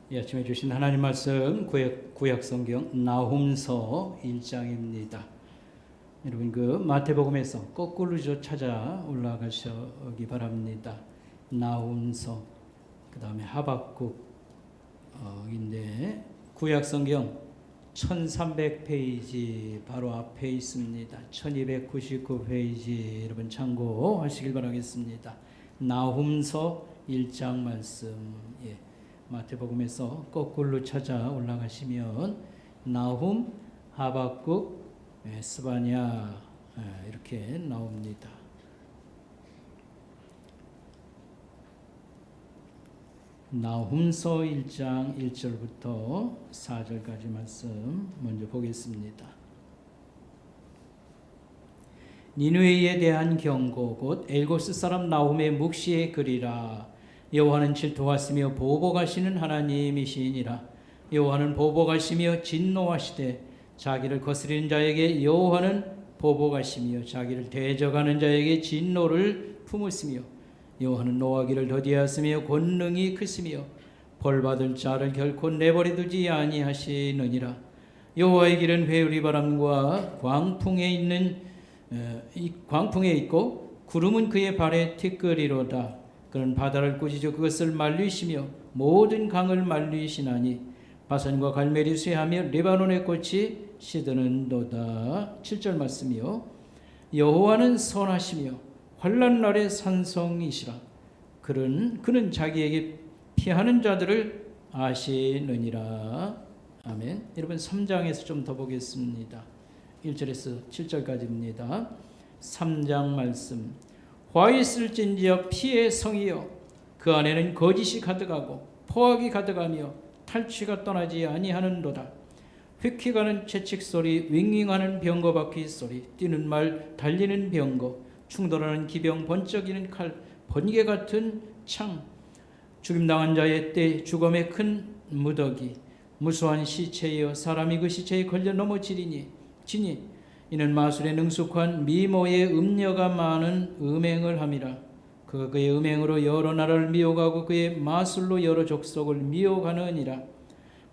이 아침에 주신 하나님 말씀 구약성경 나훔서 1장입니다. 여러분 그 마태복음에서 거꾸로 찾아 올라가시기 바랍니다. 나훔서 그 다음에 하박국인데 구약성경 1300페이지 바로 앞에 있습니다. 1299페이지 여러분 참고하시길 바라겠습니다. 나훔서 1장 말씀 마태복음에서 거꾸로 찾아 올라가시면 나훔, 하박국, 스바냐 이렇게 나옵니다. 나훔서 1장 1절부터 4절까지 말씀 먼저 보겠습니다. 니느웨에 대한 경고 곧 엘고스 사람 나훔의 묵시의 글이라. 여호와는 질투하시며 보복하시는 하나님이시니라. 여호와는 보복하시며 진노하시되 자기를 거스리는 자에게 여호와는 보복하시며 자기를 대적하는 자에게 진노를 품으시며 여호와는 노하기를 더디하시며 권능이 크시며 벌받을 자를 결코 내버려 두지 아니하시느니라. 여호와의 길은 회오리 바람과 광풍에 있고 구름은 그의 발에 티끌이로다. 그는 바다를 꾸짖어 그것을 말리시며 모든 강을 말리시나니 바산과 갈멜이 쇠하며 레바논의 꽃이 시드는도다. 7절 말씀이요. 여호와는 선하시며 환난 날의 산성이시라. 그는 자기에게 피하는 자들을 아시느니라. 아멘. 여러분 3장에서 좀 더 보겠습니다. 1절에서 7절까지입니다. 3장 말씀. 화 있을진지여 피의 성이여 그 안에는 거짓이 가득하고 포악이 가득하며 탈취가 떠나지 아니하는도다. 휙휙하는 채찍 소리, 윙윙하는 병거 바퀴 소리, 뛰는 말, 달리는 병거, 충돌하는 기병, 번쩍이는 칼, 번개 같은 창, 죽임당한 자의 때, 죽음의 큰 무더기, 무수한 시체여 사람이 그 시체에 걸려 넘어지니 이는 마술에 능숙한 미모의 음녀가 많은 음행을 함이라. 그가 그의 음행으로 여러 나라를 미혹하고 그의 마술로 여러 족속을 미혹하느니라.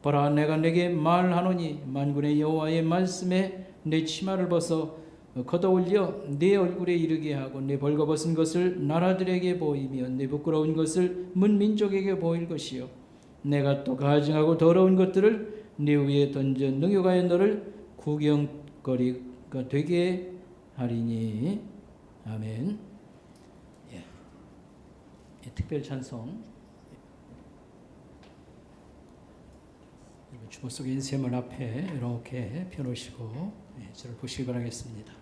보라, 내가 내게 말하노니 만군의 여호와의 말씀에 내 치마를 벗어 걷어올려 내 얼굴에 이르게 하고 내 벌거벗은 것을 나라들에게 보이며 내 부끄러운 것을 문 민족에게 보일 것이요 내가 또 가증하고 더러운 것들을 네 위에 던져 능욕하여 너를 구경거리가 되게 하리니. 아멘. 특별 찬송 주보 속에 인쇄물 앞에 이렇게 펴놓으시고 저를 보시기 바라겠습니다.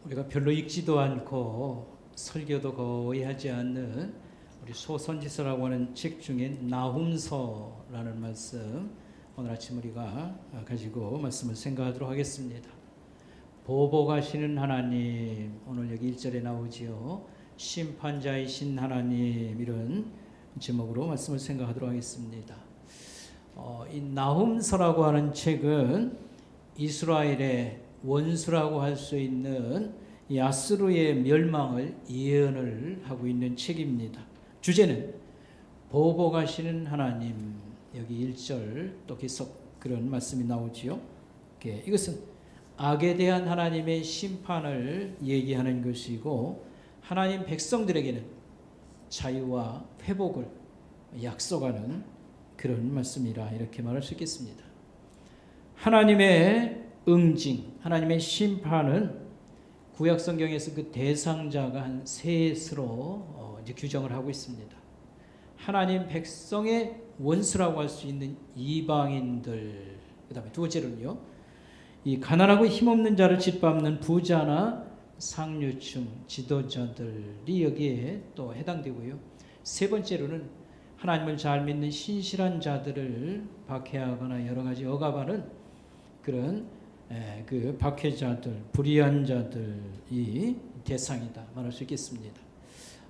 우리가 별로 읽지도 않고 설교도 거의 하지 않는 우리 소선지서라고 하는 책 중에 나훔서라는 말씀 오늘 아침 우리가 가지고 말씀을 생각하도록 하겠습니다. 보복하시는 하나님, 오늘 여기 1절에 나오지요. 심판자이신 하나님, 이런 제목으로 말씀을 생각하도록 하겠습니다. 이 나훔서라고 하는 책은 이스라엘의 원수라고 할 수 있는 이 아수르의 멸망을 예언을 하고 있는 책입니다. 주제는 보복하시는 하나님. 여기 1절 또 계속 그런 말씀이 나오지요. 이것은 악에 대한 하나님의 심판을 얘기하는 것이고 하나님 백성들에게는 자유와 회복을 약속하는 그런 말씀이라 이렇게 말할 수 있겠습니다. 하나님의 응징, 하나님의 심판은 구약성경에서 그 대상자가 한 셋으로 이제 규정을 하고 있습니다. 하나님 백성의 원수라고 할 수 있는 이방인들, 그 다음에 두 번째로는요, 이 가난하고 힘없는 자를 짓밟는 부자나 상류층 지도자들이 여기에 또 해당되고요. 세 번째로는 하나님을 잘 믿는 신실한 자들을 박해하거나 여러 가지 억압하는 그런 그 박해자들, 불의한 자들이 대상이다 말할 수 있겠습니다.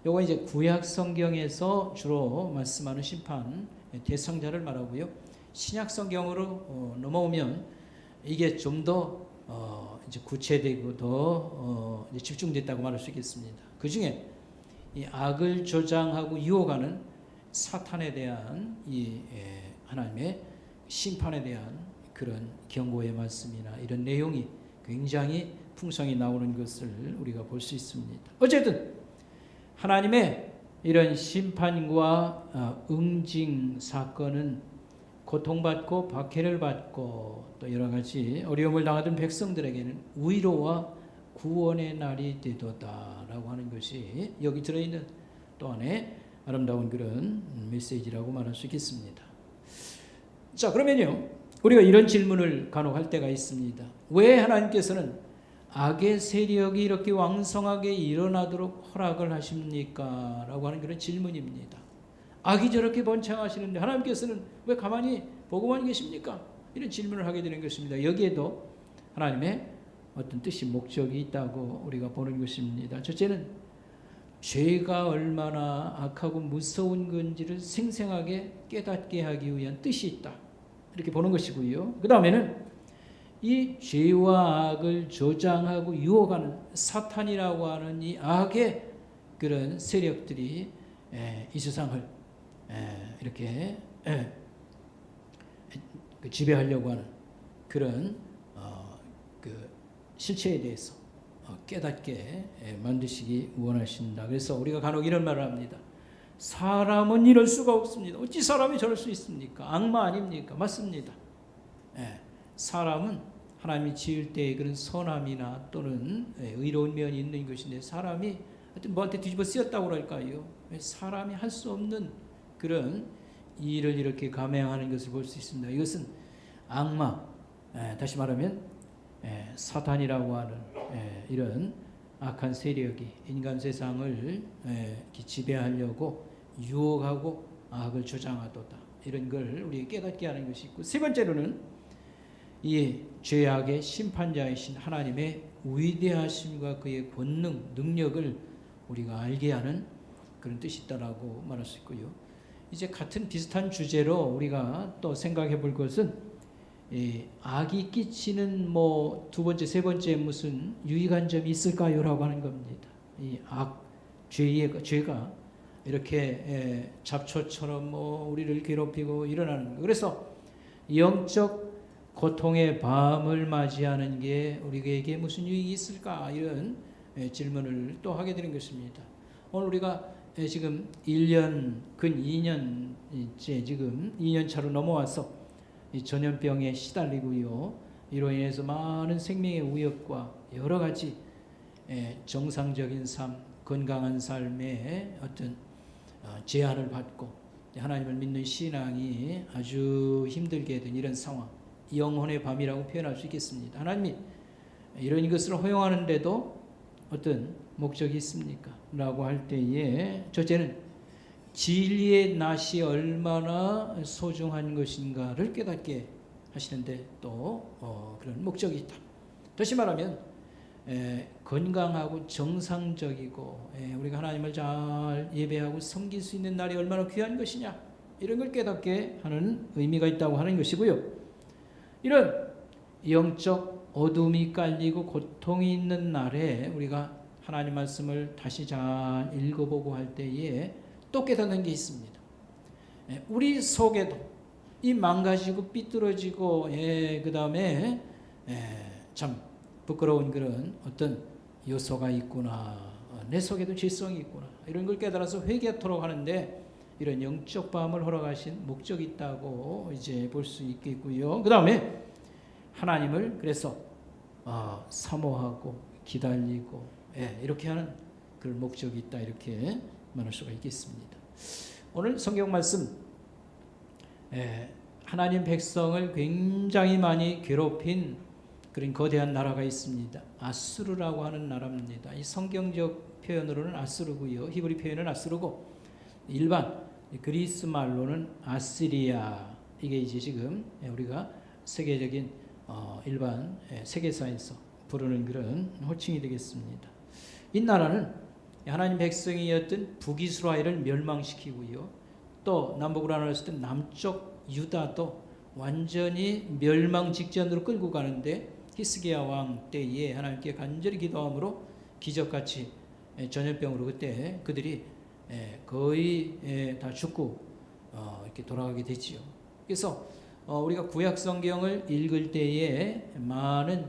요거 이제 구약 성경에서 주로 말씀하는 심판 대상자를 말하고요. 신약 성경으로 넘어오면 이게 좀 더 이제 구체되고 더 집중됐다고 말할 수 있겠습니다. 그 중에 이 악을 조장하고 유혹하는 사탄에 대한 이 하나님의 심판에 대한 그런 경고의 말씀이나 이런 내용이 굉장히 풍성히 나오는 것을 우리가 볼 수 있습니다. 어쨌든 하나님의 이런 심판과 응징 사건은 고통받고 박해를 받고 또 여러 가지 어려움을 당하던 백성들에게는 위로와 구원의 날이 되도다라고 하는 것이 여기 들어있는 또한의 아름다운 그런 메시지라고 말할 수 있겠습니다. 자, 그러면요, 우리가 이런 질문을 간혹 할 때가 있습니다. 왜 하나님께서는 악의 세력이 이렇게 왕성하게 일어나도록 허락을 하십니까? 라고 하는 그런 질문입니다. 악이 저렇게 번창하시는데 하나님께서는 왜 가만히 보고만 계십니까? 이런 질문을 하게 되는 것입니다. 여기에도 하나님의 어떤 뜻이 목적이 있다고 우리가 보는 것입니다. 첫째는 죄가 얼마나 악하고 무서운 건지를 생생하게 깨닫게 하기 위한 뜻이 있다, 이렇게 보는 것이고요. 그 다음에는 이 죄와 악을 조장하고 유혹하는 사탄이라고 하는 이 악의 그런 세력들이 이 세상을 이렇게 지배하려고 하는 그런 그 실체에 대해서 깨닫게 만드시기 원하신다. 그래서 우리가 간혹 이런 말을 합니다. 사람은 이럴 수가 없습니다. 어찌 사람이 저럴 수 있습니까? 악마 아닙니까? 맞습니다. 사람은 하나님이 지을 때의 그런 선함이나 또는 의로운 면이 있는 것인데, 사람이 하여튼 뭐한테 뒤집어 쓰였다고 그럴까요? 사람이 할 수 없는 그런 일을 이렇게 감행하는 것을 볼 수 있습니다. 이것은 악마, 다시 말하면 사탄이라고 하는 이런 악한 세력이 인간 세상을 지배하려고 유혹하고 악을 조장하도다, 이런 걸 우리에게 깨닫게 하는 것이 있고, 세 번째로는 이 죄악의 심판자이신 하나님의 위대하심과 그의 권능, 능력을 우리가 알게 하는 그런 뜻이 있다라고 말할 수 있고요. 이제 같은 비슷한 주제로 우리가 또 생각해 볼 것은 악이 끼치는 뭐 두 번째, 세 번째 무슨 유익한 점이 있을까요라고 하는 겁니다. 이 죄가 이렇게 잡초처럼 뭐 우리를 괴롭히고 일어나는 거. 그래서 영적 고통의 밤을 맞이하는 게 우리에게 무슨 유익이 있을까, 이런 질문을 또 하게 되는 것입니다. 오늘 우리가 지금 1년, 근 2년째 지금 2년 차로 넘어와서 이 전염병에 시달리고요, 이로 인해서 많은 생명의 위협과 여러 가지 정상적인 삶, 건강한 삶의 어떤 제한을 받고 하나님을 믿는 신앙이 아주 힘들게 된 이런 상황, 영혼의 밤이라고 표현할 수 있겠습니다. 하나님이 이런 것을 허용하는데도 어떤 목적이 있습니까? 라고 할 때에 첫째는 진리의 낫이 얼마나 소중한 것인가를 깨닫게 하시는데 또 그런 목적이 있다. 다시 말하면 건강하고 정상적이고 우리가 하나님을 잘 예배하고 섬길 수 있는 날이 얼마나 귀한 것이냐, 이런 걸 깨닫게 하는 의미가 있다고 하는 것이고요. 이런 영적 어둠이 깔리고 고통이 있는 날에 우리가 하나님 말씀을 다시 잘 읽어보고 할 때에 또 깨닫는 게 있습니다. 우리 속에도 이 망가지고 삐뚤어지고 그 다음에 참 부끄러운 그런 어떤 요소가 있구나, 내 속에도 죄성이 있구나, 이런 걸 깨달아서 회개하도록 하는데 이런 영적 밤을 허락하신 목적이 있다고 이제 볼 수 있겠고요. 그 다음에 하나님을 그래서 사모하고 기다리고 이렇게 하는 그런 목적이 있다, 이렇게 말할 수가 있겠습니다. 오늘 성경 말씀, 하나님 백성을 굉장히 많이 괴롭힌 그런 거대한 나라가 있습니다. 아수르라고 하는 나라입니다. 이 성경적 표현으로는 아수르고요, 히브리 표현은 아수르고, 일반 그리스 말로는 아시리아, 이게 이제 지금 우리가 세계적인 일반 세계사에서 부르는 그런 호칭이 되겠습니다. 이 나라는 하나님 백성이었던 북이스라엘을 멸망시키고요, 또 남북으로 나눴을 때 남쪽 유다도 완전히 멸망 직전으로 끌고 가는데 히스기야 왕 때에 하나님께 간절히 기도함으로 기적같이 전염병으로 그때 그들이 거의 다 죽고 이렇게 돌아가게 되지요. 그래서 우리가 구약 성경을 읽을 때에 많은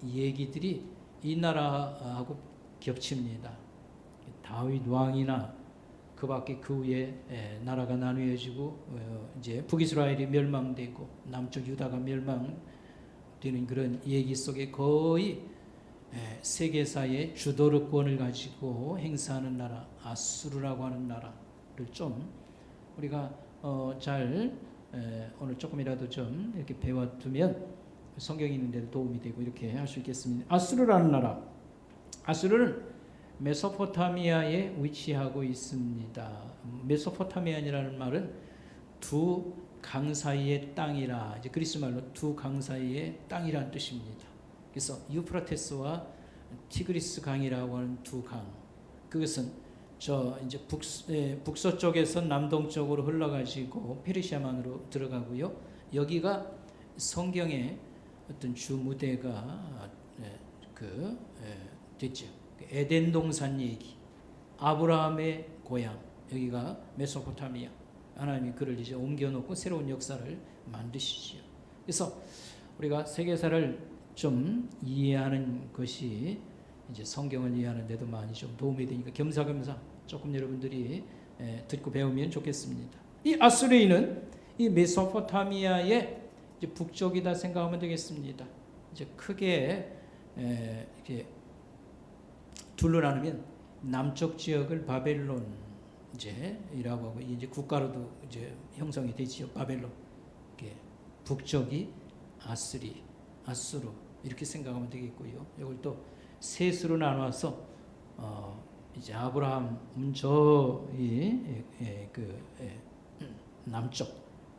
얘기들이 이 나라하고 겹칩니다. 다윗 왕이나 그 밖에 그 후에 나라가 나누어지고 이제 북이스라엘이 멸망되고 남쪽 유다가 멸망되는 그런 얘기 속에 거의 세계사의 주도권을 가지고 행사하는 나라, 아수르라고 하는 나라를 좀 우리가 잘 오늘 조금이라도 좀 이렇게 배워두면 성경이 있는데도 도움이 되고 이렇게 할 수 있겠습니다. 아수르라는 나라, 아수르는 메소포타미아에 위치하고 있습니다. 메소포타미아라는 말은 두 강 사이의 땅이라, 이제 그리스 말로 두 강 사이의 땅이라는 뜻입니다. 그래서 유프라테스와 티그리스 강이라고 하는 두 강, 그것은 저 이제 북서쪽에서 남동쪽으로 흘러가지고 페르시아만으로 들어가고요. 여기가 성경의 어떤 주 무대가 됐죠. 에덴 동산 얘기, 아브라함의 고향, 여기가 메소포타미아. 하나님이 그를 이제 옮겨놓고 새로운 역사를 만드시지요. 그래서 우리가 세계사를 좀 이해하는 것이 이제 성경을 이해하는 데도 많이 좀 도움이 되니까 겸사겸사 조금 여러분들이 듣고 배우면 좋겠습니다. 이 아수르인은 이 메소포타미아의 이제 북쪽이다 생각하면 되겠습니다. 이제 크게 이렇게 둘로 나누면 남쪽 지역을 바벨론 이제이라고 하고 이제 국가로도 이제 형성이 되지요. 바벨론. 북쪽이 아수르 이렇게 생각하면 되겠고요. 이걸 또 셋으로 나눠서 이제 아브라함은 남쪽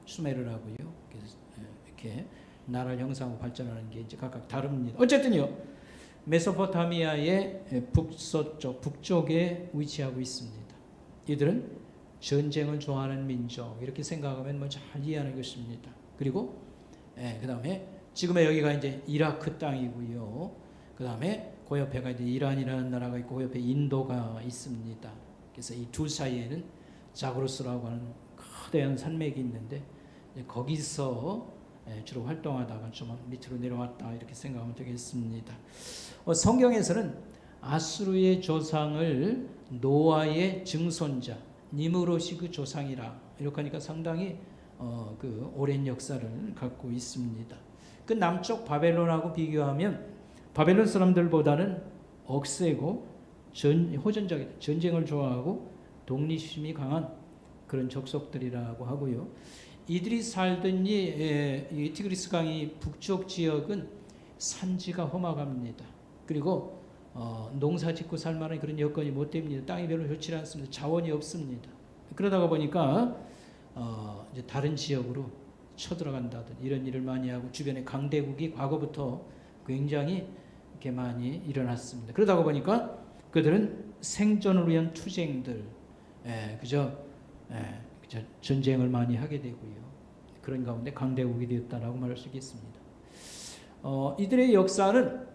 수메르라고요. 그래서 이렇게 나라를 형성하고 발전하는 게 이제 각각 다릅니다. 어쨌든요, 메소포타미아의 북쪽에 위치하고 있습니다. 이들은 전쟁을 좋아하는 민족 이렇게 생각하면 뭐 잘 이해하는 것입니다. 그리고 그 다음에 지금의 여기가 이제 이라크 땅이고요. 그 다음에 그 옆에가 이제 이란이라는 나라가 있고 그 옆에 인도가 있습니다. 그래서 이 둘 사이에는 자그로스라고 하는 거대한 산맥이 있는데 거기서 주로 활동하다가 좀 밑으로 내려왔다 이렇게 생각하면 되겠습니다. 성경에서는 아수르의 조상을 노아의 증손자 니므롯이 그 조상이라 이렇게 하니까 상당히 그 오랜 역사를 갖고 있습니다. 그 남쪽 바벨론하고 비교하면 바벨론 사람들보다는 억세고 호전적이다. 전쟁을 좋아하고 독립심이 강한 그런 족속들이라고 하고요. 이들이 살던 이 티그리스 강의 북쪽 지역은 산지가 험악합니다. 그리고 농사 짓고 살 만한 그런 여건이 못 됩니다. 땅이 별로 좋지 않습니다. 자원이 없습니다. 그러다가 보니까 이제 다른 지역으로 쳐들어간다든 이런 일을 많이 하고 주변에 강대국이 과거부터 굉장히 이렇게 많이 일어났습니다. 그러다가 보니까 그들은 생존을 위한 투쟁들, 그저 전쟁을 많이 하게 되고요. 그런 가운데 강대국이 되었다라고 말할 수 있겠습니다. 이들의 역사는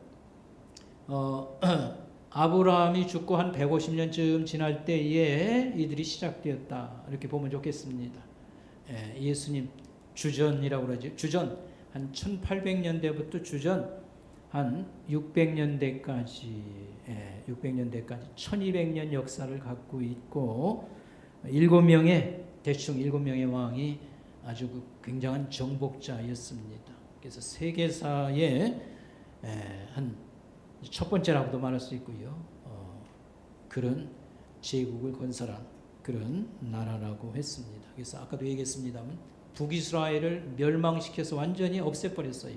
아브라함이 죽고 한 150년쯤 지날 때에 이들이 시작되었다 이렇게 보면 좋겠습니다. 예수님 주전이라고 그러죠. 주전 한 1800년대부터 주전 한 600년대까지 1200년 역사를 갖고 있고 대충 7명의 왕이 아주 굉장한 정복자였습니다. 그래서 세계사의 한 첫 번째라고도 말할 수 있고요. 그런 제국을 건설한 그런 나라라고 했습니다. 그래서 아까도 얘기했습니다만 북이스라엘을 멸망시켜서 완전히 없애버렸어요.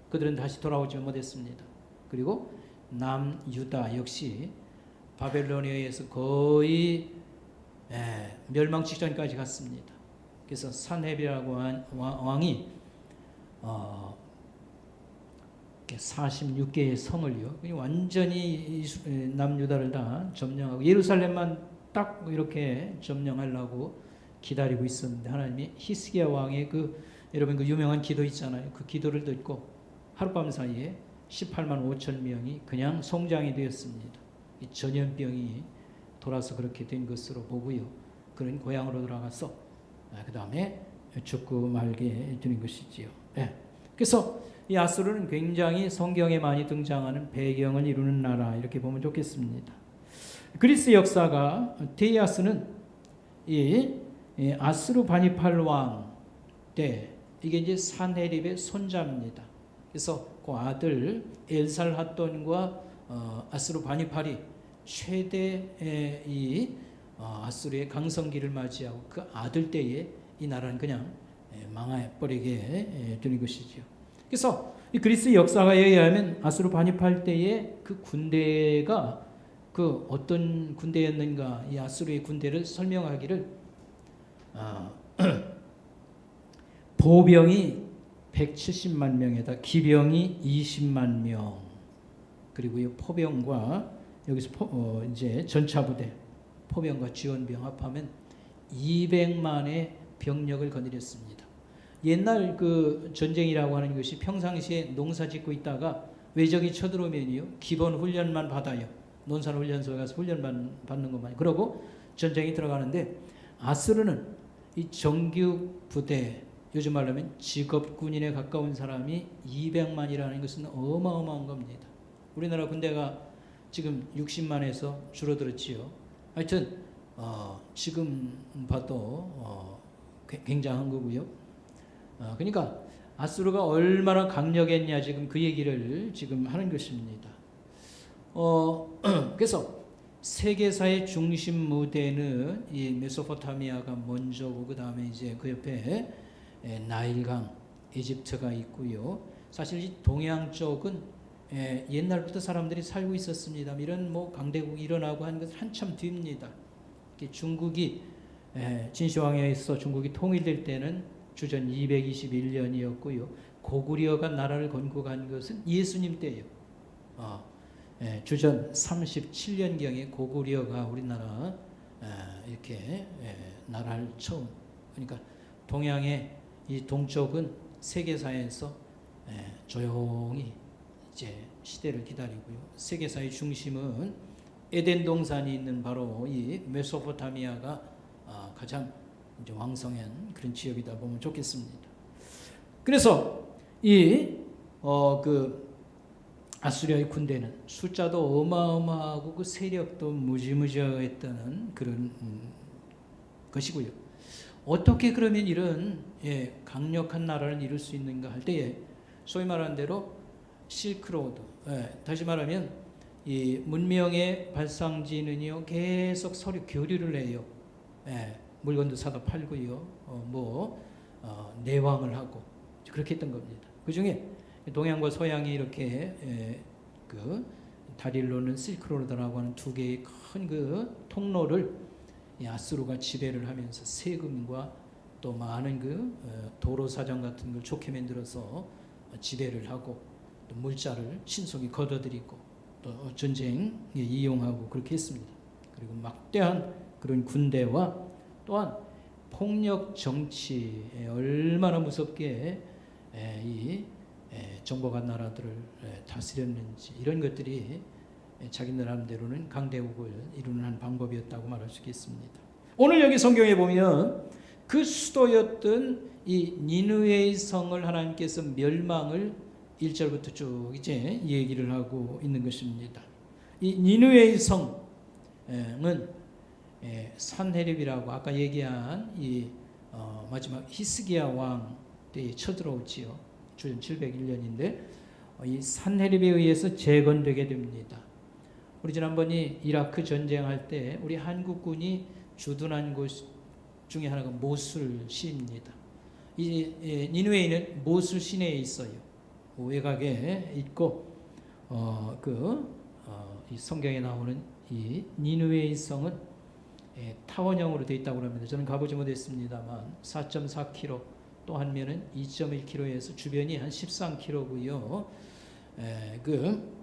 그들은 다시 돌아오지 못했습니다. 그리고 남유다 역시 바벨론에 의해서 거의 멸망 직전까지 갔습니다. 그래서 산헤립이라고 한 왕이 46개의 성을요 완전히 남유다를 다 점령하고 예루살렘만 딱 이렇게 점령하려고 기다리고 있었는데 하나님이 히스기야 왕의 여러분 그 유명한 기도 있잖아요. 그 기도를 듣고 하룻밤 사이에 18만 5천 명이 그냥 송장이 되었습니다. 이 전염병이 돌아서 그렇게 된 것으로 보고요. 그는 고향으로 돌아가서 그 다음에 죽고 말게 되는 것이지요. 예. 그래서 이 아수르는 굉장히 성경에 많이 등장하는 배경을 이루는 나라 이렇게 보면 좋겠습니다. 그리스 역사가 데이아스는 이 아수르 바니팔 왕 때 이게 이제 산헤립의 손자입니다. 그래서 그 아들 엘살핫돈과 아수르 바니팔이 최대의 이 아수르의 강성기를 맞이하고 그 아들 때에 이 나라는 그냥 망해버리게 되는 것이죠. 그래서 이 그리스 역사가에 의하면 아수르 바니팔 때의 그 군대가 그 어떤 군대였는가, 이 아수르의 군대를 설명하기를 보병이 170만 명에다 기병이 20만 명, 그리고 이 포병과 여기서 이제 전차부대, 포병과 지원병 합하면 200만의 병력을 거느렸습니다. 옛날 그 전쟁이라고 하는 것이 평상시에 농사 짓고 있다가 외적이 쳐들어오면요 기본 훈련만 받아요. 논산훈련소에 가서 훈련만 받는 것만. 그러고 전쟁이 들어가는데 아수르는 이 정규 부대, 요즘 말로 하면 직업군인에 가까운 사람이 200만이라는 것은 어마어마한 겁니다. 우리나라 군대가 지금 60만에서 줄어들었지요. 하여튼 지금 봐도 굉장한 거고요. 그러니까 아수르가 얼마나 강력했냐 지금 그 얘기를 지금 하는 것입니다. 그래서 세계사의 중심 무대는 이 메소포타미아가 먼저고 그 다음에 이제 그 옆에 나일강, 이집트가 있고요. 사실 이 동양 쪽은 옛날부터 사람들이 살고 있었습니다. 이런 뭐 강대국이 일어나고 하는 것은 한참 뒤입니다. 중국이 진시황야에서 중국이 통일될 때는 주전 221년이었고요. 고구려가 나라를 건국한 것은 예수님 때예요. 주전 37년경에 고구려가 우리나라 이렇게 나라를 처음, 그러니까 동양의 이 동쪽은 세계사에서 조용히 이제 시대를 기다리고요. 세계사의 중심은 에덴 동산이 있는 바로 이 메소포타미아가 가장 이제 왕성한 그런 지역이다 보면 좋겠습니다. 그래서 그 아수리아의 군대는 숫자도 어마어마하고 그 세력도 무지무지했다는 그런 것이고요. 어떻게 그러면 이런 강력한 나라를 이룰 수 있는가 할 때에 소위 말하는 대로 실크로드, 다시 말하면 이 문명의 발상지는요 계속 서로 교류를 해요. 물건도 사다 팔고요, 내왕을 하고 그렇게 했던 겁니다. 그 중에 동양과 서양이 이렇게 그 다리를 놓는 실크로드라고 하는 두 개의 큰 그 통로를 아수르가 지배를 하면서 세금과 또 많은 그 도로 사정 같은 걸 좋게 만들어서 지배를 하고 또 물자를 신속히 걷어들이고 또 전쟁에 이용하고 그렇게 했습니다. 그리고 막대한 그런 군대와 또한 폭력 정치에 얼마나 무섭게 이 정복한 나라들을 다스렸는지 이런 것들이 자기 나름대로는 강대국을 이루는 한 방법이었다고 말할 수 있겠습니다. 오늘 여기 성경에 보면 그 수도였던 이 니느웨의 성을 하나님께서 멸망을 1절부터 쭉 이제 얘기를 하고 있는 것입니다. 이 니느웨의 성은 산헤립이라고 아까 얘기한 이 마지막 히스기야 왕 때에 쳐들어오지요. 주전 701년인데 이 산헤립에 의해서 재건되게 됩니다. 우리 지난번에 이라크 전쟁할 때 우리 한국군이 주둔한 곳 중에 하나가 모술 시입니다. 이 니느웨이는 모술 시내에 있어요. 외곽에 있고 이 성경에 나오는 이 니느웨이 성은 타원형으로 되어 있다고 합니다. 저는 가보지 못했습니다만 4.4km 또 한면은 2.1km에서 주변이 한 13km고요. 그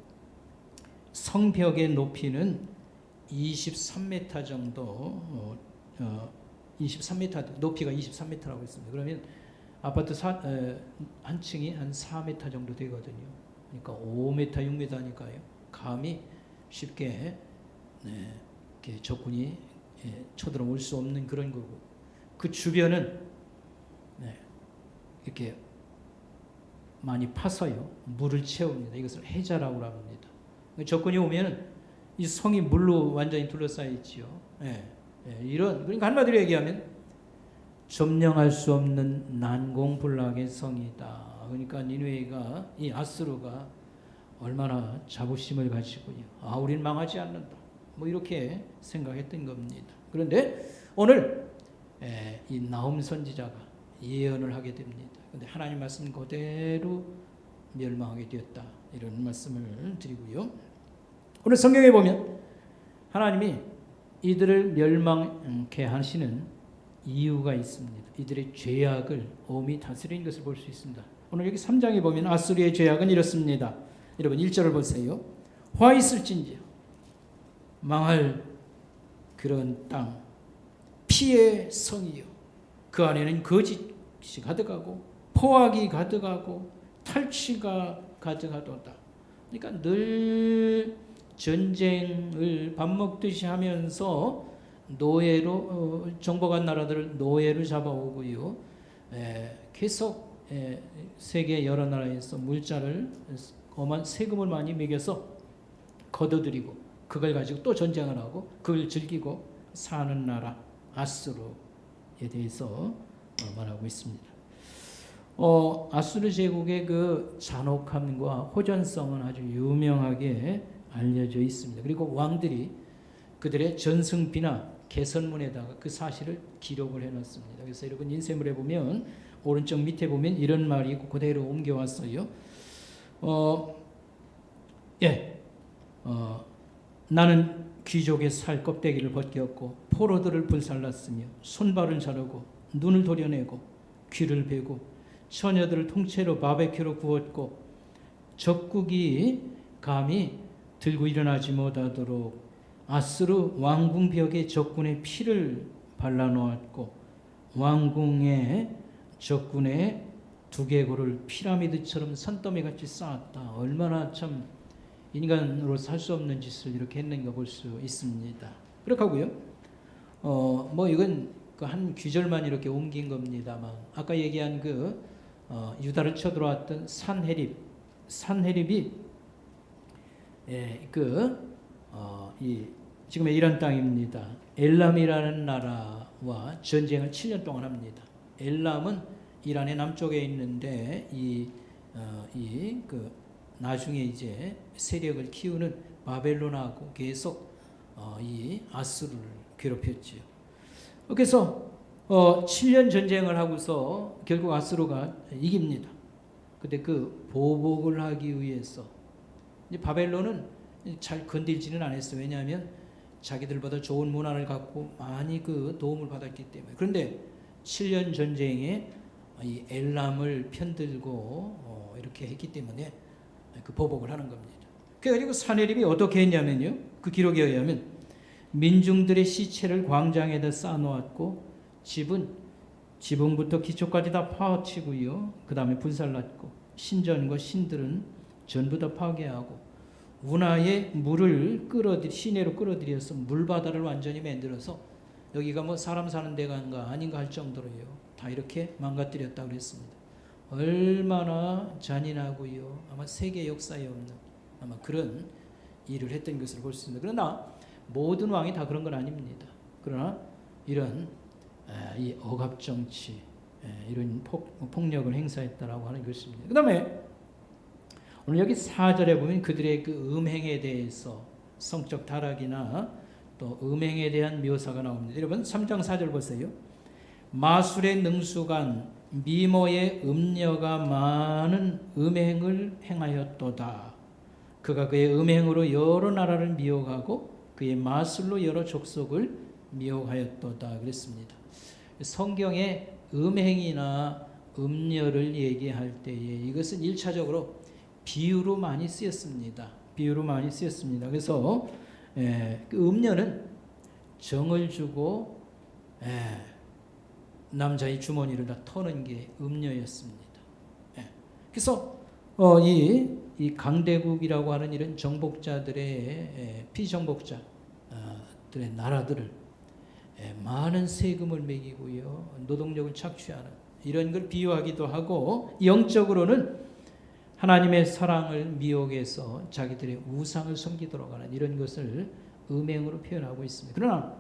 성벽의 높이는 23m 정도, 23m 높이가 23m라고 있습니다. 그러면 아파트 한 층이 한 4m 정도 되거든요. 그러니까 5m, 6m니까요. 감히 쉽게 이렇게 적군이 쳐들어올 수 없는 그런 거고 그 주변은 이렇게 많이 파서요 물을 채웁니다. 이것을 해자라고 합니다. 적군이 오면 이 성이 물로 완전히 둘러싸여 있지요. 이런, 그러니까 한마디로 얘기하면 점령할 수 없는 난공불락의 성이다. 그러니까 니느웨가, 이 아수르가 얼마나 자부심을 가지고요. 우린 망하지 않는다. 뭐 이렇게 생각했던 겁니다. 그런데 오늘 이 나훔 선지자가 예언을 하게 됩니다. 그런데 하나님 말씀 그대로 멸망하게 되었다. 이런 말씀을 드리고요. 오늘 성경에 보면 하나님이 이들을 멸망케 하시는 이유가 있습니다. 이들의 죄악을 엄히 다스리는 것을 볼 수 있습니다. 오늘 여기 3장에 보면 아수르의 죄악은 이렇습니다. 여러분 1절을 보세요. 화 있을진지요 망할 그런 땅 피의 성이요 그 안에는 거짓이 가득하고 포악이 가득하고 탈취가 가득하도다. 그러니까 늘 전쟁을 밥 먹듯이 하면서 노예로 정복한 나라들을 노예로 잡아오고요. 계속 세계 여러 나라에서 물자를 엄한 세금을 많이 매겨서 거둬들이고 그걸 가지고 또 전쟁을 하고 그걸 즐기고 사는 나라 아수르에 대해서 말하고 있습니다. 아수르 제국의 그 잔혹함과 호전성은 아주 유명하게 알려져 있습니다. 그리고 왕들이 그들의 전승비나 개선문에다가 그 사실을 기록을 해놨습니다. 그래서 여러분 인쇄물에 보면 오른쪽 밑에 보면 이런 말이 있고 그대로 옮겨왔어요. 나는 귀족의 살 껍데기를 벗겼고 포로들을 불살랐으며 손발을 자르고 눈을 도려내고 귀를 베고 처녀들을 통째로 바베큐로 구웠고 적국이 감히 들고 일어나지 못하도록 아수르 왕궁 벽에 적군의 피를 발라놓았고 왕궁의 적군의 두개골을 피라미드처럼 산더미같이 쌓았다. 얼마나 참 인간으로 살 수 없는 짓을 이렇게 했는가 볼 수 있습니다. 그렇게 하고요. 뭐 이건 그 한 귀절만 이렇게 옮긴 겁니다만 아까 얘기한 그 유다를 쳐들어왔던 산헤립이 이 지금의 이란 땅입니다. 엘람이라는 나라와 전쟁을 7년 동안 합니다. 엘람은 이란의 남쪽에 있는데 나중에 이제 세력을 키우는 바벨론하고 계속 이 아수르를 괴롭혔지요. 그래서 7년 전쟁을 하고서 결국 아수르가 이깁니다. 근데 그 보복을 하기 위해서 이제 바벨론은 잘 건들지는 않았어요. 왜냐하면 자기들보다 좋은 문화를 갖고 많이 그 도움을 받았기 때문에. 그런데 7년 전쟁에 이 엘람을 편들고 이렇게 했기 때문에 그 보복을 하는 겁니다. 그리고 산헤립이 어떻게 했냐면요. 그 기록에 의하면 민중들의 시체를 광장에다 쌓아놓았고 지붕부터 기초까지 다 파헤치고요. 그 다음에 불살랐고 신전과 신들은 전부 다 파괴하고 운하에 물을 시내로 끌어들여서 물바다를 완전히 만들어서 여기가 뭐 사람 사는 데가 아닌가 할 정도로요. 다 이렇게 망가뜨렸다고 그랬습니다. 얼마나 잔인하고요. 아마 세계 역사에 없는 아마 그런 일을 했던 것을 볼 수 있습니다. 그러나 모든 왕이 다 그런 건 아닙니다. 그러나 이런 이 억압정치 이런 폭력을 행사했다라고 하는 것입니다. 그 다음에 오늘 여기 4절에 보면 그들의 그 음행에 대해서 성적 타락이나 또 음행에 대한 묘사가 나옵니다. 여러분 3장 4절 보세요. 마술의 능수간 미모의 음녀가 많은 음행을 행하였도다. 그가 그의 음행으로 여러 나라를 미혹하고 그의 마술로 여러 족속을 미혹하였도다 그랬습니다. 성경에 음행이나 음녀를 얘기할 때에 이것은 1차적으로 비유로 많이 쓰였습니다. 그래서 그 음녀는 정을 주고 남자의 주머니를 다 터는 게 음녀였습니다. 그래서 이 강대국이라고 하는 이런 정복자들의 피정복자들의 나라들을 많은 세금을 매기고요, 노동력을 착취하는 이런 걸 비유하기도 하고, 영적으로는 하나님의 사랑을 미혹해서 자기들의 우상을 섬기도록 하는 이런 것을 음행으로 표현하고 있습니다. 그러나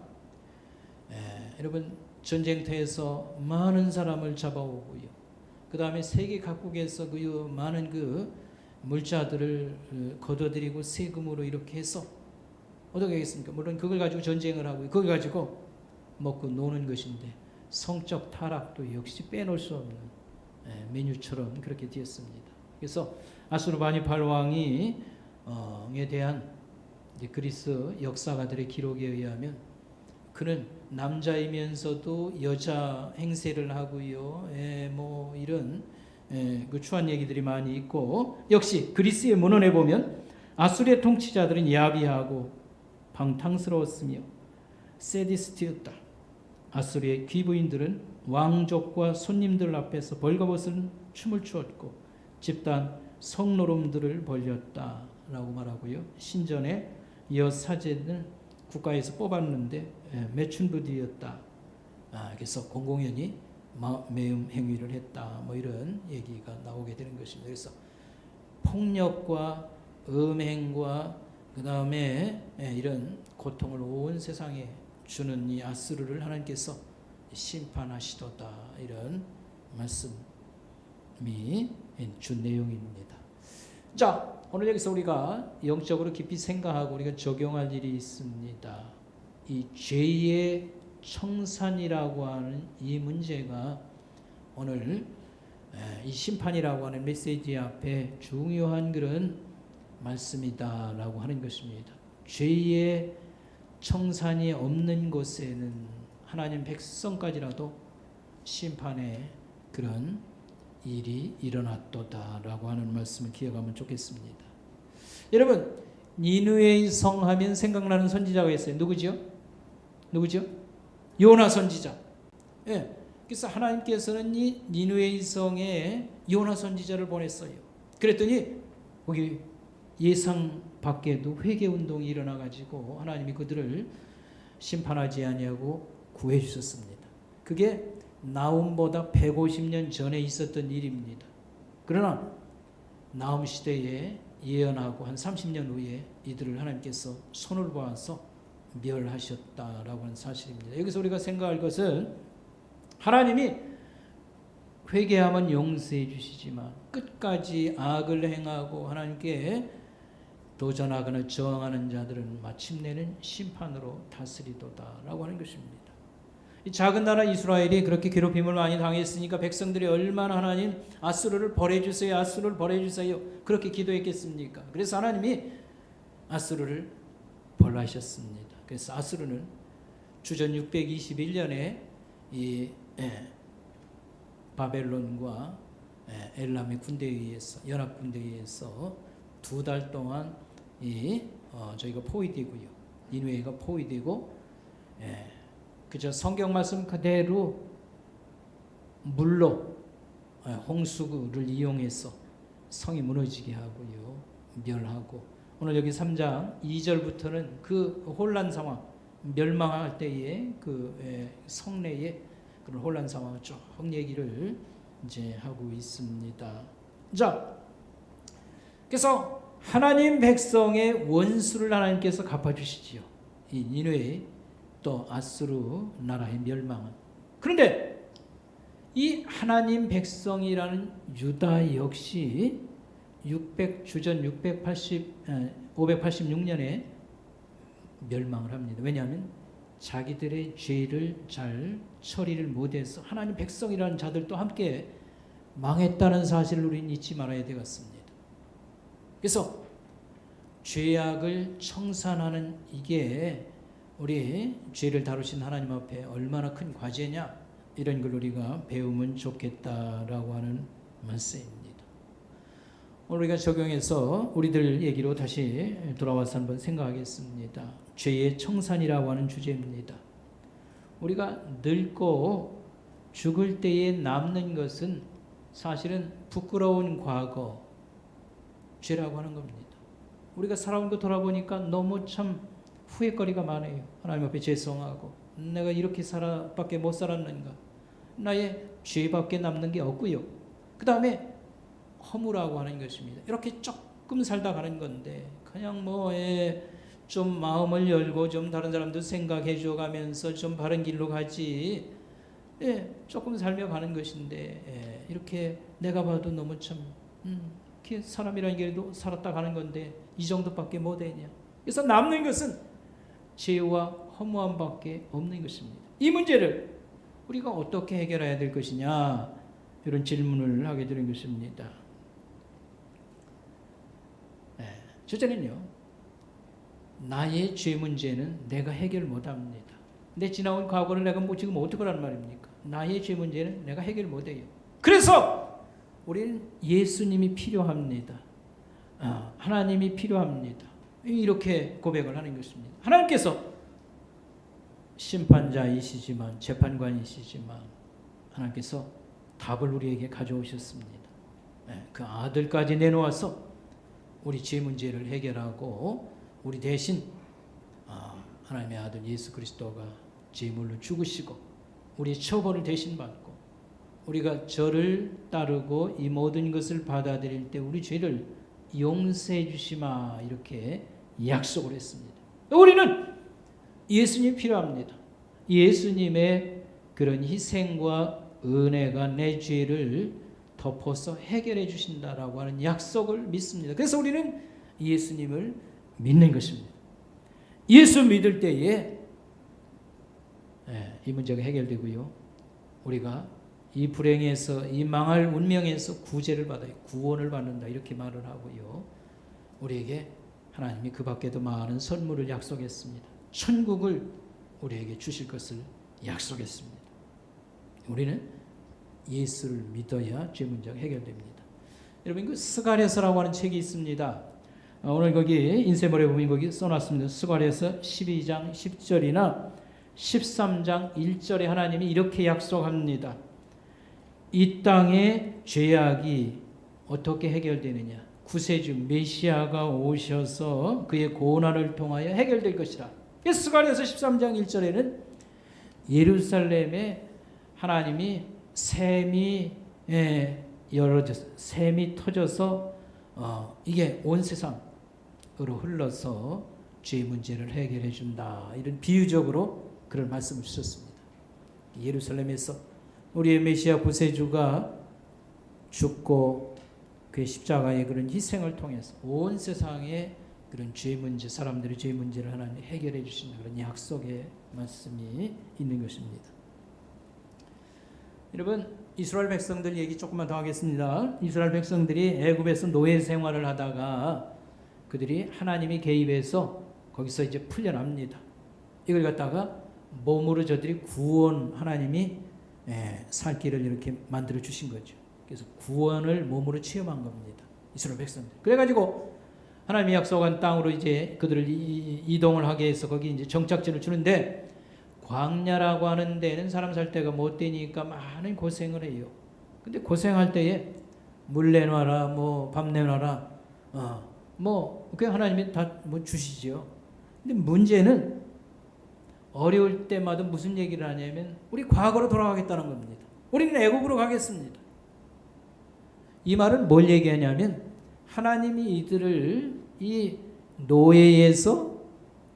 여러분, 전쟁터에서 많은 사람을 잡아오고요, 그 다음에 세계 각국에서 그 많은 그 물자들을 거둬들이고 세금으로 이렇게 해서 어떻게 하겠습니까? 물론 그걸 가지고 전쟁을 하고 그걸 가지고 먹고 노는 것인데, 성적 타락도 역시 빼놓을 수 없는 메뉴처럼 그렇게 되었습니다. 그래서 아수르바니팔 왕이 에 대한 그리스 역사가들의 기록에 의하면, 그는 남자이면서도 여자 행세를 하고요, 뭐 이런 그 추한 얘기들이 많이 있고, 역시 그리스의 문헌에 보면 아수르의 통치자들은 야비하고 방탕스러웠으며 세디스트였다. 아수르의 귀부인들은 왕족과 손님들 앞에서 벌거벗은 춤을 추었고 집단 성노름들을 벌였다라고 말하고요, 신전에 여사제는 국가에서 뽑았는데 매춘부디였다. 그래서 공공연히 매음 행위를 했다. 뭐 이런 얘기가 나오게 되는 것입니다. 그래서 폭력과 음행과 그 다음에 이런 고통을 온 세상에 주는 이 아수르를 하나님께서 심판하시도다, 이런 말씀이 준 내용입니다. 자, 오늘 여기서 우리가 영적으로 깊이 생각하고 우리가 적용할 일이 있습니다. 이 죄의 청산이라고 하는 이 문제가 오늘 이 심판이라고 하는 메시지 앞에 중요한 그런 말씀이다라고 하는 것입니다. 죄의 청산이 없는 곳에는 하나님 백성까지라도 심판의 그런 일이 일어났도다라고 하는 말씀을 기억하면 좋겠습니다. 여러분, 니느웨의 성 하면 생각나는 선지자가 있어요. 누구죠? 요나 선지자. 그래서 하나님께서는 이 니느웨의 성에 요나 선지자를 보냈어요. 그랬더니 거기 예상 밖에도 회개 운동이 일어나 가지고 하나님이 그들을 심판하지 아니하고 구해 주셨습니다. 그게 나훔보다 150년 전에 있었던 일입니다. 그러나 나훔 시대에 예언하고 한 30년 후에 이들을 하나님께서 손을 보아서 멸하셨다라고 하는 사실입니다. 여기서 우리가 생각할 것은, 하나님이 회개하면 용서해 주시지만 끝까지 악을 행하고 하나님께 도전하거나 저항하는 자들은 마침내는 심판으로 다스리도다라고 하는 것입니다. 이 작은 나라 이스라엘이 그렇게 괴롭힘을 많이 당했으니까 백성들이 얼마나 하나님 아수르를 벌해주세요, 아수르를 벌해주세요 그렇게 기도했겠습니까? 그래서 하나님이 아수르를 벌하셨습니다. 그래서 아수르는 주전 621년에 이 바벨론과 엘람의 군대에 의해서, 연합 군대에 의해서 2달 동안 저희가 포위되고요, 니느웨가 포위되고, 그저 성경 말씀 그대로 물로 홍수를 이용해서 성이 무너지게 하고요, 멸하고, 오늘 여기 3장 2절부터는 그 혼란 상황, 멸망할 때의 그 성내의 그런 혼란 상황을 쭉 얘기를 이제 하고 있습니다. 자, 그래서 하나님 백성의 원수를 하나님께서 갚아주시지요. 이 니느웨 또 아수르 나라의 멸망은. 그런데 이 하나님 백성이라는 유다 역시 주전 586년에 멸망을 합니다. 왜냐하면 자기들의 죄를 잘 처리를 못해서 하나님 백성이라는 자들도 함께 망했다는 사실을 우리는 잊지 말아야 되겠습니다. 그래서 죄악을 청산하는 이게 우리 죄를 다루신 하나님 앞에 얼마나 큰 과제냐, 이런 걸 우리가 배우면 좋겠다라고 하는 말씀입니다. 오늘 우리가 적용해서 우리들 얘기로 다시 돌아와서 한번 생각하겠습니다. 죄의 청산이라고 하는 주제입니다. 우리가 늙고 죽을 때에 남는 것은 사실은 부끄러운 과거, 죄라고 하는 겁니다. 우리가 살아온 거 돌아보니까 너무 참 후회거리가 많아요. 하나님 앞에 죄송하고 내가 이렇게 밖에 못 살았는가? 나의 죄밖에 남는 게 없고요. 그 다음에 허무라고 하는 것입니다. 이렇게 조금 살다 가는 건데 그냥 좀 마음을 열고 좀 다른 사람도 생각해 줘가면서 좀 바른 길로 가지. 조금 살며 가는 것인데 이렇게 내가 봐도 너무 참 사람이라는 게도 살았다 가는 건데 이 정도밖에 못 되냐. 그래서 남는 것은 죄와 허무함밖에 없는 것입니다. 이 문제를 우리가 어떻게 해결해야 될 것이냐, 이런 질문을 하게 되는 것입니다. 첫째는요, 나의 죄 문제는 내가 해결 못합니다. 내 지나온 과거를 내가 지금 어떻게 하란 말입니까? 나의 죄 문제는 내가 해결 못해요. 그래서 우리는 예수님이 필요합니다. 하나님이 필요합니다. 이렇게 고백을 하는 것입니다. 하나님께서 심판자이시지만, 재판관이시지만 하나님께서 답을 우리에게 가져오셨습니다. 그 아들까지 내놓아서 우리 죄 문제를 해결하고 우리 대신 하나님의 아들 예수 그리스도가 제물로 죽으시고 우리의 처벌을 대신 받고 우리가 저를 따르고 이 모든 것을 받아들일 때 우리 죄를 용서해 주시마, 이렇게 약속을 했습니다. 우리는 예수님이 필요합니다. 예수님의 그런 희생과 은혜가 내 죄를 덮어서 해결해 주신다라고 하는 약속을 믿습니다. 그래서 우리는 예수님을 믿는 것입니다. 예수 믿을 때에 이 문제가 해결되고요. 우리가 이 불행에서, 이 망할 운명에서 구제를 받아요. 구원을 받는다, 이렇게 말을 하고요. 우리에게 하나님이 그 밖에도 많은 선물을 약속했습니다. 천국을 우리에게 주실 것을 약속했습니다. 우리는 예수를 믿어야 죄 문제가 해결됩니다. 여러분, 그 스가랴서라고 하는 책이 있습니다. 오늘 거기 인쇄물에 보면 거기 써놨습니다. 스가랴서 12장 10절이나 13장 1절에 하나님이 이렇게 약속합니다. 이 땅의 죄악이 어떻게 해결되느냐? 구세주 메시아가 오셔서 그의 고난을 통하여 해결될 것이라. 스가랴서 13장 1절에는 예루살렘에 하나님이 샘이 열어져서, 샘이 터져서 이게 온 세상으로 흘러서 죄 문제를 해결해 준다, 이런 비유적으로 그런 말씀을 주셨습니다. 예루살렘에서 우리의 메시아 구세주가 죽고 그의 십자가의 그런 희생을 통해서 온 세상의 그런 죄 문제, 사람들의 죄 문제를 하나님 해결해 주신다, 그런 약속의 말씀이 있는 것입니다. 여러분, 이스라엘 백성들 얘기 조금만 더 하겠습니다. 이스라엘 백성들이 애굽에서 노예 생활을 하다가 그들이 하나님이 개입해서 거기서 이제 풀려납니다. 이걸 갖다가 몸으로 저들이 구원, 하나님이 살 길을 이렇게 만들어 주신 거죠. 그래서 구원을 몸으로 체험한 겁니다. 이스라엘 백성들. 그래가지고 하나님이 약속한 땅으로 이제 그들을 이동을 하게 해서 거기 이제 정착지를 주는데, 광야라고 하는 데는 사람 살 데가 못 되니까 많은 고생을 해요. 근데 고생할 때에 물 내놔라, 밥 내놔라, 그냥 하나님이 다 주시죠. 근데 문제는 어려울 때마다 무슨 얘기를 하냐면 우리 과거로 돌아가겠다는 겁니다. 우리는 애국으로 가겠습니다. 이 말은 뭘 얘기하냐면 하나님이 이들을 이 노예에서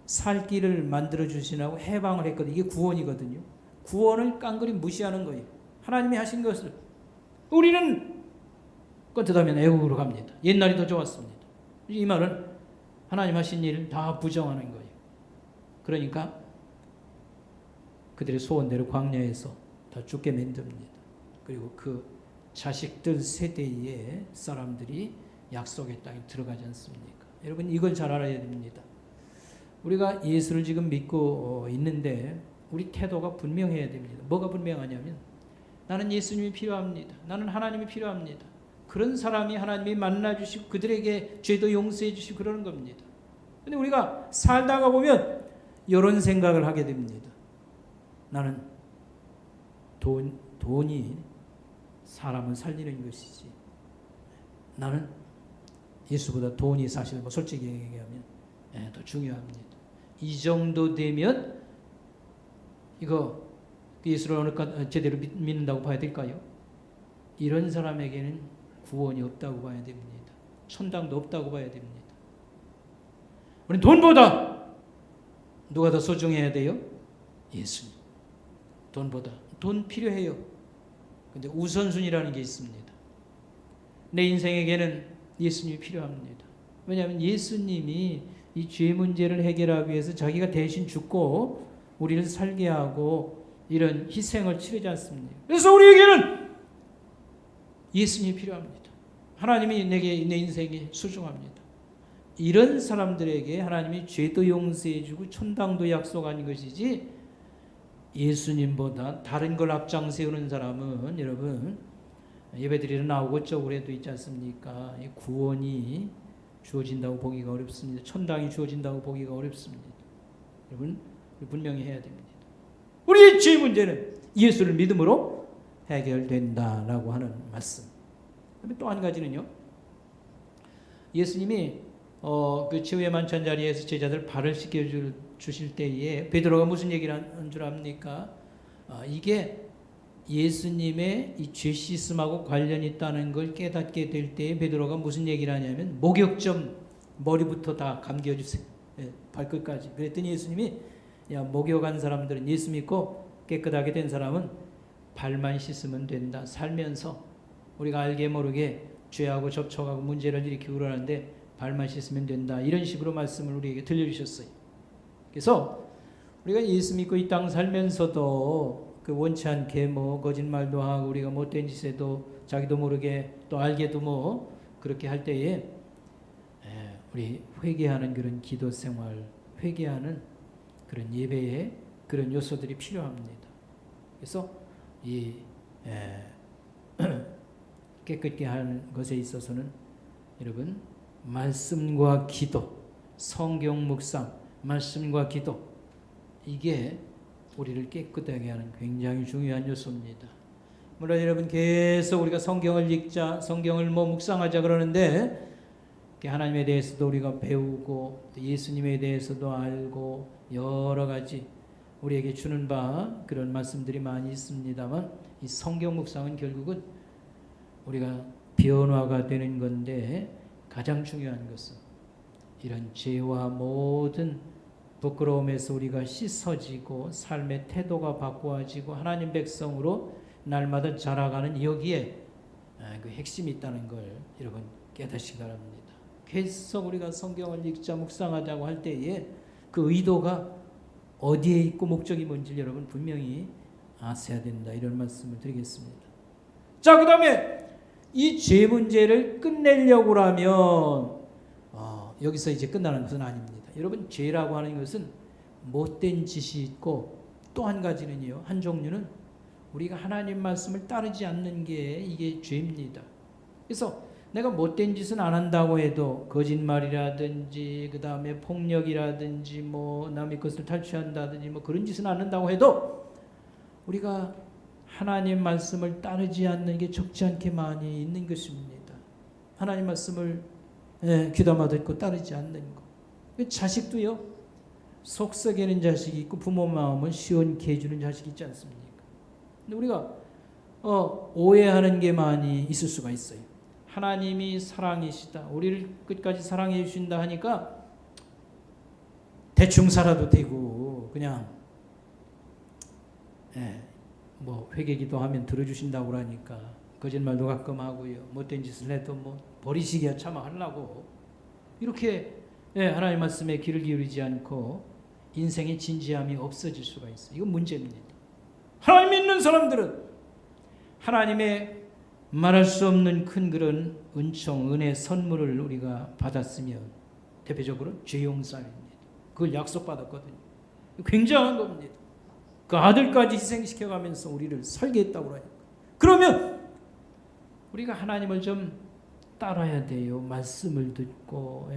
살 길을 만들어 주시라고 해방을 했거든요. 이게 구원이거든요. 구원을 깡그리 무시하는 거예요. 하나님이 하신 것을. 우리는 껐듯하면 애국으로 갑니다. 옛날이 더 좋았습니다. 이 말은 하나님 하신 일을 다 부정하는 거예요. 그러니까 그들의 소원대로 광야에서 다 죽게 만듭니다. 그리고 그 자식들 세대의 사람들이 약속의 땅에 들어가지 않습니까? 여러분, 이걸 잘 알아야 됩니다. 우리가 예수를 지금 믿고 있는데 우리 태도가 분명해야 됩니다. 뭐가 분명하냐면 나는 예수님이 필요합니다. 나는 하나님이 필요합니다. 그런 사람이 하나님이 만나주시고 그들에게 죄도 용서해 주시고 그러는 겁니다. 근데 우리가 살다가 보면 이런 생각을 하게 됩니다. 나는 돈이 사람을 살리는 것이지, 나는 예수보다 돈이 사실 솔직히 얘기하면 더 중요합니다. 이 정도 되면 이거 예수를 제대로 믿는다고 봐야 될까요? 이런 사람에게는 구원이 없다고 봐야 됩니다. 천당도 없다고 봐야 됩니다. 우리 돈보다 누가 더 소중해야 돼요? 예수님. 돈보다. 돈 필요해요. 근데 우선순위라는 게 있습니다. 내 인생에게는 예수님이 필요합니다. 왜냐하면 예수님이 이 죄 문제를 해결하기 위해서 자기가 대신 죽고 우리를 살게 하고 이런 희생을 치르지 않습니까? 그래서 우리에게는 예수님이 필요합니다. 하나님이 내 인생이 소중합니다. 이런 사람들에게 하나님이 죄도 용서해주고 천당도 약속한 것이지, 예수님보다 다른 걸 앞장 세우는 사람은 여러분 예배드리러 나오고 저울에도 있지 않습니까? 구원이 주어진다고 보기가 어렵습니다. 천당이 주어진다고 보기가 어렵습니다. 여러분 분명히 해야 됩니다. 우리의 죄 문제는 예수를 믿음으로 해결된다라고 하는 말씀. 또 한 가지는요. 예수님이 그 최후의 만찬 자리에서 제자들 발을 씻겨 주실 때에 베드로가 무슨 얘기를 한 줄 압니까? 이게 예수님의 이 죄 씻음하고 관련이 있다는 걸 깨닫게 될 때에 베드로가 무슨 얘기를 하냐면 목욕 좀 머리부터 다 감겨주세요. 발끝까지. 그랬더니 예수님이 야, 목욕한 사람들은, 예수 믿고 깨끗하게 된 사람은 발만 씻으면 된다. 살면서 우리가 알게 모르게 죄하고 접촉하고 문제를 일으키고 그러는데 발만 씻으면 된다. 이런 식으로 말씀을 우리에게 들려주셨어요. 그래서 우리가 예수 믿고 이 땅 살면서도 그 원치 않게 거짓말도 하고 우리가 못된 짓에도 자기도 모르게 또 알게도 그렇게 할 때에 우리 회개하는 그런 기도 생활, 회개하는 그런 예배의 그런 요소들이 필요합니다. 그래서 이 깨끗게 하는 것에 있어서는 여러분 말씀과 기도, 성경 묵상, 말씀과 기도, 이게 우리를 깨끗하게 하는 굉장히 중요한 요소입니다. 물론 여러분 계속 우리가 성경을 읽자, 성경을 묵상하자 그러는데 하나님에 대해서도 우리가 배우고 또 예수님에 대해서도 알고 여러 가지 우리에게 주는 바 그런 말씀들이 많이 있습니다만, 이 성경 묵상은 결국은 우리가 변화가 되는 건데, 가장 중요한 것은 이런 죄와 모든 부끄러움에서 우리가 씻어지고 삶의 태도가 바꾸어지고 하나님 백성으로 날마다 자라가는 여기에 그 핵심이 있다는 걸 여러분 깨닫시기 바랍니다. 계속 우리가 성경을 읽자 묵상하자고 할 때에 그 의도가 어디에 있고 목적이 뭔지 여러분 분명히 아셔야 된다, 이런 말씀을 드리겠습니다. 자, 그 다음에 이 죄 문제를 끝내려고 하면 여기서 이제 끝나는 것은 아닙니다. 여러분 죄라고 하는 것은 못된 짓이 있고, 또 한 가지는요, 한 종류는 우리가 하나님 말씀을 따르지 않는 게 이게 죄입니다. 그래서 내가 못된 짓은 안 한다고 해도 거짓말이라든지 그 다음에 폭력이라든지 남의 것을 탈취한다든지 그런 짓은 안 한다고 해도 우리가 하나님 말씀을 따르지 않는 게 적지 않게 많이 있는 것입니다. 하나님 말씀을 귀담아 듣고 따르지 않는 것. 자식도요, 속썩이는 자식이 있고 부모 마음을 시원케 해주는 자식이 있지 않습니까? 근데 우리가 오해하는 게 많이 있을 수가 있어요. 하나님이 사랑이시다, 우리를 끝까지 사랑해 주신다 하니까 대충 살아도 되고 그냥 회개기도 하면 들어주신다고 그러니까 거짓말도 가끔 하고요, 못된 짓을 해도 버리시기야 차마 하려고 이렇게 하나님 말씀에 귀를 기울이지 않고 인생의 진지함이 없어질 수가 있어요. 이건 문제입니다. 하나님 믿는 사람들은 하나님의 말할 수 없는 큰 그런 은총, 은혜, 선물을 우리가 받았으면 대표적으로 죄 용서입니다. 그걸 약속받았거든요. 굉장한 겁니다. 그 아들까지 희생시켜가면서 우리를 살게 했다고 그러니까. 그러면 우리가 하나님을 좀 따라야 돼요. 말씀을 듣고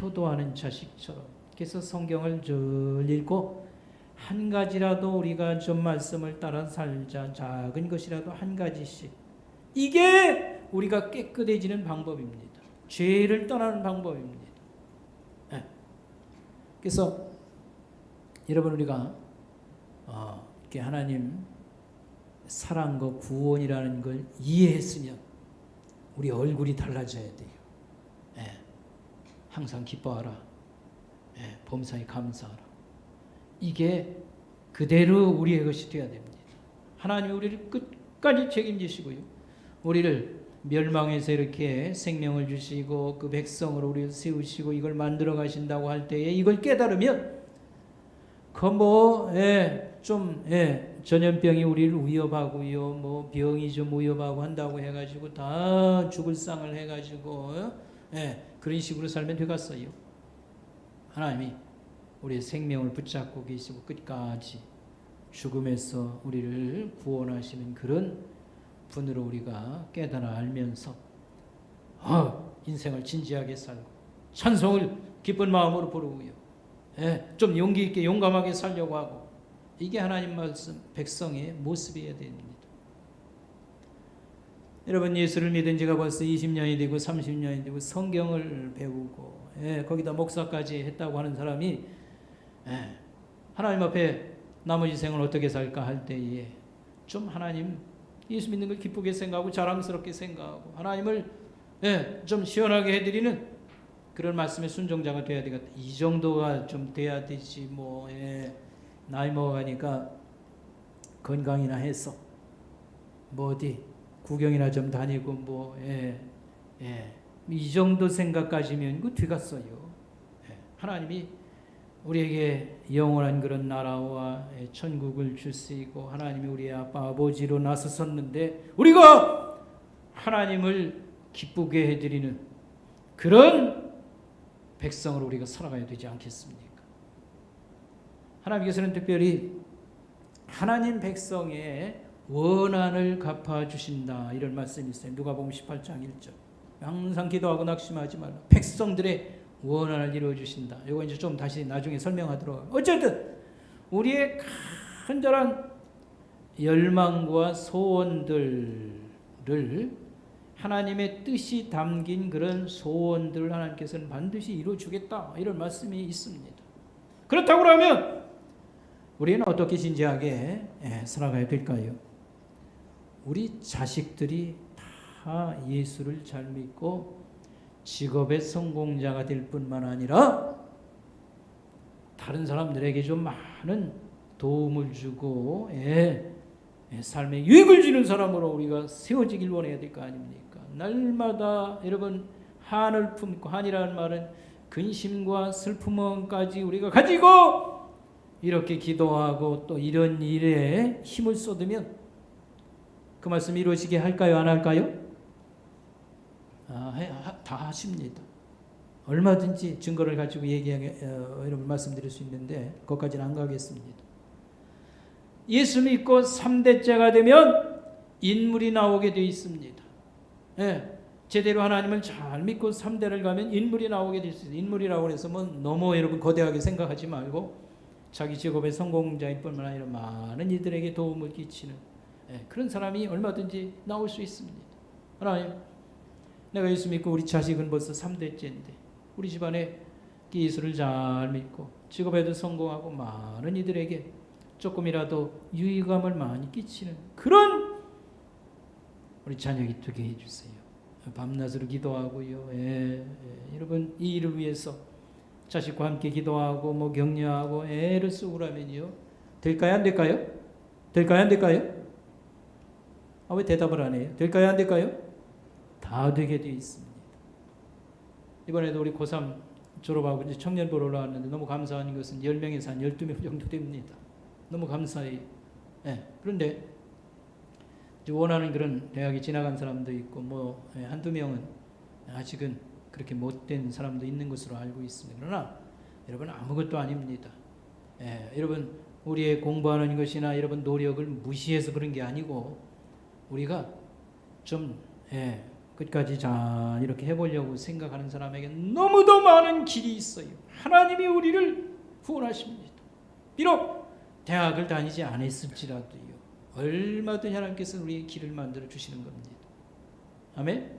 효도하는 자식처럼. 그래서 성경을 늘 읽고 한 가지라도 우리가 좀 말씀을 따라 살자. 작은 것이라도 한 가지씩. 이게 우리가 깨끗해지는 방법입니다. 죄를 떠나는 방법입니다. 그래서 여러분 우리가 이렇게 하나님 사랑과 구원이라는 걸 이해했으면 우리 얼굴이 달라져야 돼요. 예. 항상 기뻐하라. 예. 범사에 감사하라. 이게 그대로 우리의 것이 되어야 됩니다. 하나님이 우리를 끝까지 책임지시고요. 우리를 멸망에서 이렇게 생명을 주시고 그 백성으로 우리를 세우시고 이걸 만들어 가신다고 할 때에 이걸 깨달으면 전염병이 우리를 위협하고요, 뭐 병이 좀 위협하고 한다고 해가지고 다 죽을 상을 해가지고 그런 식으로 살면 되겠어요. 하나님이 우리의 생명을 붙잡고 계시고 끝까지 죽음에서 우리를 구원하시는 그런 분으로 우리가 깨달아 알면서 인생을 진지하게 살고 찬송을 기쁜 마음으로 부르고요. 좀 용기 있게 용감하게 살려고 하고 이게 하나님 말씀 백성의 모습이어야 됩니다. 여러분 예수를 믿은 지가 벌써 20년이 되고 30년이 되고 성경을 배우고 거기다 목사까지 했다고 하는 사람이 하나님 앞에 나머지 생을 어떻게 살까 할 때에 좀 하나님 예수 믿는 걸 기쁘게 생각하고 자랑스럽게 생각하고 하나님을 좀 시원하게 해드리는 그런 말씀의 순종자가 돼야 되겠다. 이 정도가 좀 돼야 되지 뭐 나이 먹어가니까 건강이나 해서 뭐 어디 구경이나 좀 다니고 이 정도 생각까지면 그 되겠어요. 하나님이 우리에게 영원한 그런 나라와 천국을 주시고 하나님이 우리의 아빠 아버지로 나섰었는데 우리가 하나님을 기쁘게 해드리는 그런 백성으로 우리가 살아가야 되지 않겠습니까? 하나님께서는 특별히 하나님 백성의 원한을 갚아주신다 이런 말씀이 있어요. 누가복음 18장 1절. 항상 기도하고 낙심하지 말라. 백성들의 원한을 이루어주신다. 이거 이제 좀 다시 나중에 설명하도록. 어쨌든 우리의 간절한 열망과 소원들을 하나님의 뜻이 담긴 그런 소원들을 하나님께서는 반드시 이루어주겠다 이런 말씀이 있습니다. 그렇다고 하면 우리는 어떻게 진지하게 살아가야 될까요? 우리 자식들이 다 예수를 잘 믿고 직업의 성공자가 될 뿐만 아니라 다른 사람들에게 좀 많은 도움을 주고 삶에 유익을 주는 사람으로 우리가 세워지길 원해야 될 거 아닙니까? 날마다 여러분 한을 품고, 한이라는 말은 근심과 슬픔까지 우리가 가지고 이렇게 기도하고 또 이런 일에 힘을 쏟으면 그 말씀이 이루어지게 할까요? 안 할까요? 다 하십니다. 얼마든지 증거를 가지고 여러분 말씀드릴 수 있는데 거기까지는 안 가겠습니다. 예수 믿고 3대째가 되면 인물이 나오게 되어 있습니다. 제대로 하나님을 잘 믿고 3대를 가면 인물이 나오게 되어 있습니다. 인물이라고 해서 뭐 너무 여러분 거대하게 생각하지 말고 자기 직업의 성공자일 뿐만 아니라 많은 이들에게 도움을 끼치는 그런 사람이 얼마든지 나올 수 있습니다. 하나님, 내가 예수 믿고 우리 자식은 벌써 3대째인데 우리 집안에 예수를 잘 믿고 직업에도 성공하고 많은 이들에게 조금이라도 유의감을 많이 끼치는 그런 우리 자녀가 되게 해주세요. 밤낮으로 기도하고요. 여러분 이 일을 위해서 자식과 함께 기도하고 뭐 격려하고 애를 쓰고 그러면요. 될까요? 안 될까요? 될까요? 안 될까요? 왜 대답을 안 해요? 될까요? 안 될까요? 다 되게 되어 있습니다. 이번에도 우리 고3 졸업하고 이제 청년 보러 올라왔는데 너무 감사한 것은 10명에서 한 12명 정도 됩니다. 너무 감사해요. 그런데 이제 원하는 그런 대학에 지나간 사람도 있고 뭐 한두 명은 아직은 그렇게 못된 사람도 있는 것으로 알고 있습니다. 그러나 여러분 아무것도 아닙니다. 여러분 우리의 공부하는 것이나 여러분 노력을 무시해서 그런 게 아니고 우리가 좀 끝까지 잘 이렇게 해보려고 생각하는 사람에게 너무도 많은 길이 있어요. 하나님이 우리를 후원하십니다. 비록 대학을 다니지 않았을지라도요. 얼마든지 하나님께서 우리의 길을 만들어 주시는 겁니다. 아멘?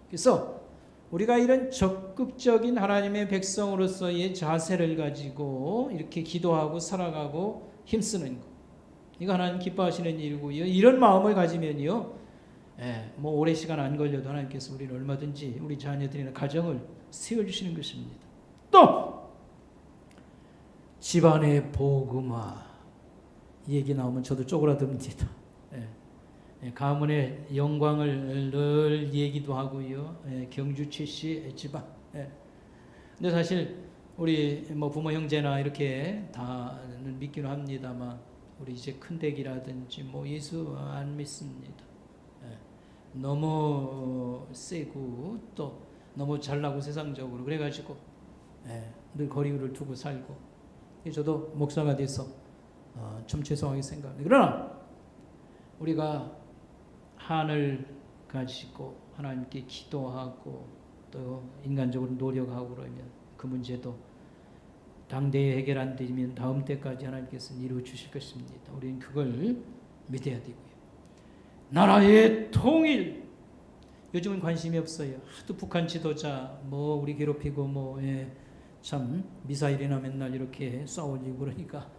그래서 우리가 이런 적극적인 하나님의 백성으로서의 자세를 가지고 이렇게 기도하고 살아가고 힘쓰는 거. 이거 하나님 기뻐하시는 일이고요. 이런 마음을 가지면요, 뭐 오래 시간 안 걸려도 하나님께서 우리를 얼마든지 우리 자녀들이나 가정을 세워주시는 것입니다. 또 집안의 복음화 얘기 나오면 저도 쪼그라듭니다. 가문의 영광을 늘 얘기도 하고요. 경주 최씨 집안. 근데 사실 우리 뭐 부모 형제나 이렇게 다는 믿기는 합니다만 우리 이제 큰댁이라든지 뭐 예수 안 믿습니다. 너무 세고 또 너무 잘나고 세상적으로 그래가지고 늘 거리를 두고 살고 저도 목사가 돼서 좀 죄송하게 생각합니다. 그러나 우리가 한을 가지고 하나님께 기도하고 또 인간적으로 노력하고 그러면 그 문제도 당대에 해결 안 되면 다음 때까지 하나님께서 이루어 주실 것입니다. 우리는 그걸 믿어야 되고요. 나라의 통일, 요즘은 관심이 없어요. 하도 북한 지도자 뭐 우리 괴롭히고 참 미사일이나 맨날 이렇게 쏴올리고 그러니까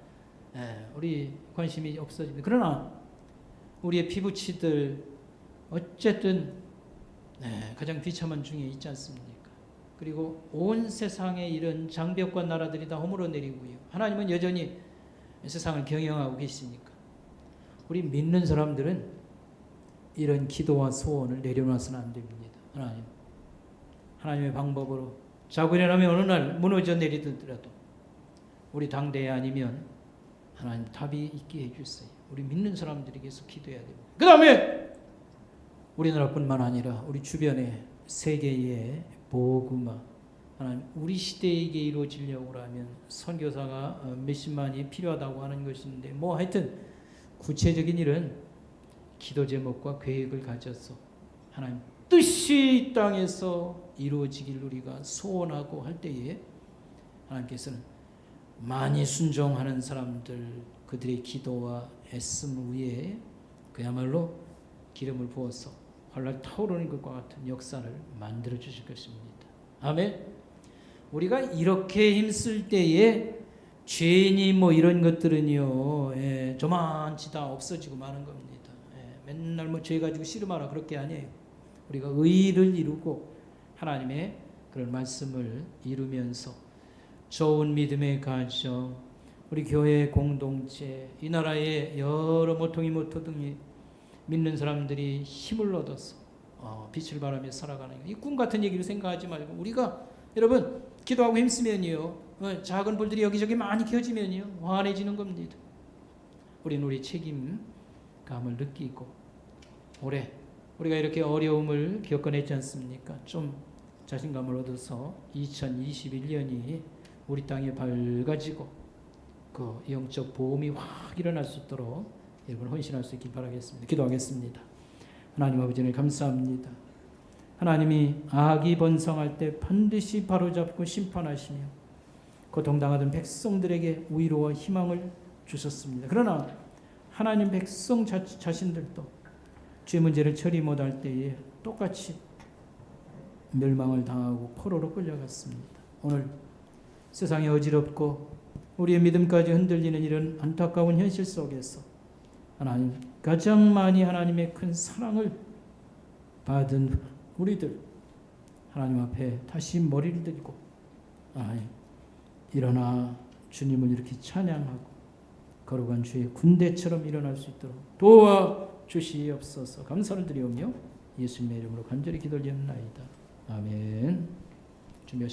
우리 관심이 없어집니다. 그러나 우리의 피부치들 어쨌든 가장 비참한 중에 있지 않습니까? 그리고 온 세상에 이런 장벽과 나라들이 다 허물어 내리고요. 하나님은 여전히 세상을 경영하고 계시니까 우리 믿는 사람들은 이런 기도와 소원을 내려놔서는 안 됩니다. 하나님의 방법으로 자고 일어나면 어느 날 무너져 내리더라도 우리 당대에 아니면 하나님 답이 있게 해주세요. 우리 믿는 사람들이 계속 기도해야 됩니다. 그 다음에 우리나라뿐만 아니라 우리 주변의 세계의 복음화, 하나님 우리 시대에 이게 이루어지려고 하면 선교사가 몇십만이 필요하다고 하는 것인데 뭐 하여튼 구체적인 일은 기도 제목과 계획을 가져서 하나님 뜻이 이 땅에서 이루어지길 우리가 소원하고 할 때에 하나님께서는 많이 순종하는 사람들 그들의 기도와 애씀 위에 그야말로 기름을 부어서 활활 타오르는 것과 같은 역사를 만들어 주실 것입니다. 아멘. 우리가 이렇게 힘쓸 때에 죄니 뭐 이런 것들은요 저만치 다 없어지고 마는 겁니다. 맨날 뭐 죄 가지고 씨름하라 그럴 게 아니에요. 우리가 의를 이루고 하나님의 그런 말씀을 이루면서 좋은 믿음의 가정, 우리 교회 공동체, 이 나라의 여러 모퉁이 모토등이 믿는 사람들이 힘을 얻어서 빛을 발하며 살아가는 이 꿈 같은 얘기를 생각하지 말고 우리가 여러분 기도하고 힘쓰면요 작은 불들이 여기저기 많이 켜지면요 환해지는 겁니다. 우리는 우리 책임감을 느끼고 올해 우리가 이렇게 어려움을 겪어냈지 않습니까? 좀 자신감을 얻어서 2021년이 우리 땅에 밝아지고 그 영적 보험이 확 일어날 수 있도록 여러분 헌신할 수 있길 바라겠습니다. 기도하겠습니다. 하나님 아버지를 감사합니다. 하나님이 악이 번성할 때 반드시 바로잡고 심판하시며 고통당하던 백성들에게 위로와 희망을 주셨습니다. 그러나 하나님 백성 자신들도 죄 문제를 처리 못할 때에 똑같이 멸망을 당하고 포로로 끌려갔습니다. 오늘 세상이 어지럽고 우리의 믿음까지 흔들리는 이런 안타까운 현실 속에서 하나님 가장 많이 하나님의 큰 사랑을 받은 우리들 하나님 앞에 다시 머리를 들고 하나님 일어나 주님을 이렇게 찬양하고 거룩한 주의 군대처럼 일어날 수 있도록 도와주시옵소서. 감사를 드리오며 예수님의 이름으로 간절히 기도드리옵나이다. 아멘. 준비하신